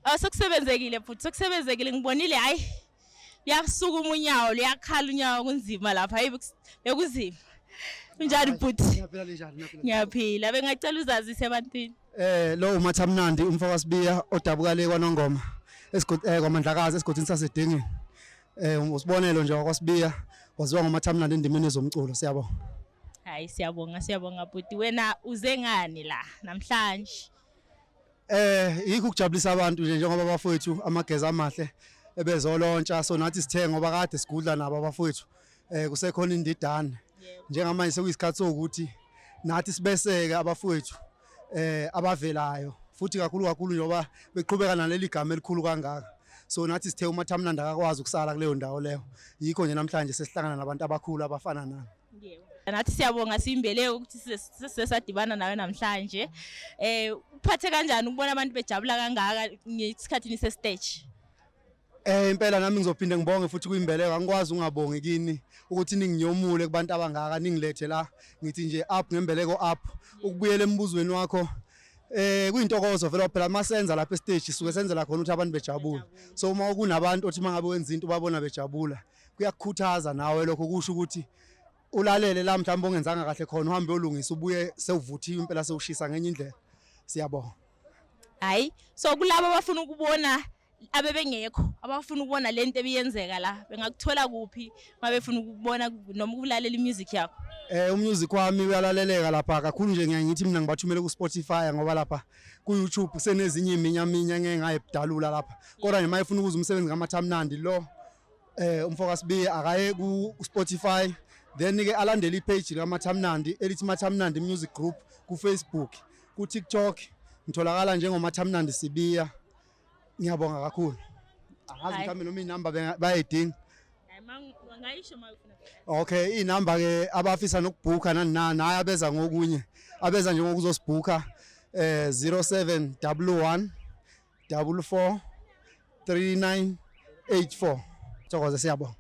Awusekusebenzekile futhi sekusebenzekile ngibonile hayi. Liyasuka umunyawo liyakhala unyawo kunzima lapha hayi bekuzima. Kunjani bhuti? Ngiyaphila njani? Ngiyaphila. Bengacela uzazise ebantwini. Lo uMathamnandi umfaka sibiya odabuka le kwaNongoma kwaMandlakazi esigodini sasedingini. Usibonelo nje kwaSibiya waziwa ngoMathamnandi endimeni ezomculo siyabonga. Hayi siyabonga bhuti. Wena uze ngani la namhlanje? Yikho ukujabulisa abantu nje njengoba abafowethu amageza amahle ebezolontsha so nathi sithe ngoba kade sigudla nabo abafowethu kusekhona indidane njengamanje sekuyisikhathi sokuthi nathi sibeseke abafowethu abavelayo futhi kakhulu njengoba beqhubeka naleli gama elikhulu kangaka so nathi sithe uMathamnandi akakwazi ukusala kuleyo ndawo leyo yikho nje namhlanje sesihlangana nabantu abakhulu abafana nami. Yebo. Nathi siyabonga simbeleke ukuthi sisesadibana nawe namhlanje. Uphathe kanjani ukubona abantu bejabula kangaka ngesikhathini sestage? Impela nami ngizophinde ngibonge futhi kuyimbeleko angikwazi ungabongi kini ukuthi ninginyomule kubantu abangaka ningilethe la ngithi nje up ngembeleko up ukubuyela embuzweni wakho kuyintokozo vele phela masenza lapha estage suke senzela khona ukuthi abantu bejabule so uma kunabantu othi mangabe wenza into babona bejabula kuyakukhuthaza nawe lokho kusho ukuthi ulalele la mhlawumbe ongenzanga kahle khona uhambe uyolungisa ubuye sewuvuthiwe impela sewushisa ngenye indlela siyabonga. Hayi so kulabo abafuna ukubona abebengekho abafuna ukubona lento ebiyenzeka la bengakuthola kuphi mabefuna ukubona noma ukulalela imusic yakho? Umusic wami uyalaleleka lapha kakhulu nje ngiyayithi mina ngibathumele ku Spotify ngoba lapha ku YouTube senezinye iminyaminya ngeke ngayebudalula lapha kodwa nje mayefuna ukuza umsebenzi kaMathamnandi lo umfoka sibiya akaye ku Spotify then ke alandele ipage kaMathamnandi elithi Mathamnandi Music Group ku Facebook ku TikTok ngitholakala njengoMathamnandi Sibiya. Ngiyabonga kakhulu. Angazi mhlawumbe noma inamba bayidinga. Hayi ngayisho mayufuna. Okay, inamba ke abafisa nokubhuka naye abeza ngokunye. Abeza nje ngokuzosibhuka 0711 44 3984. Thokoze siyabonga.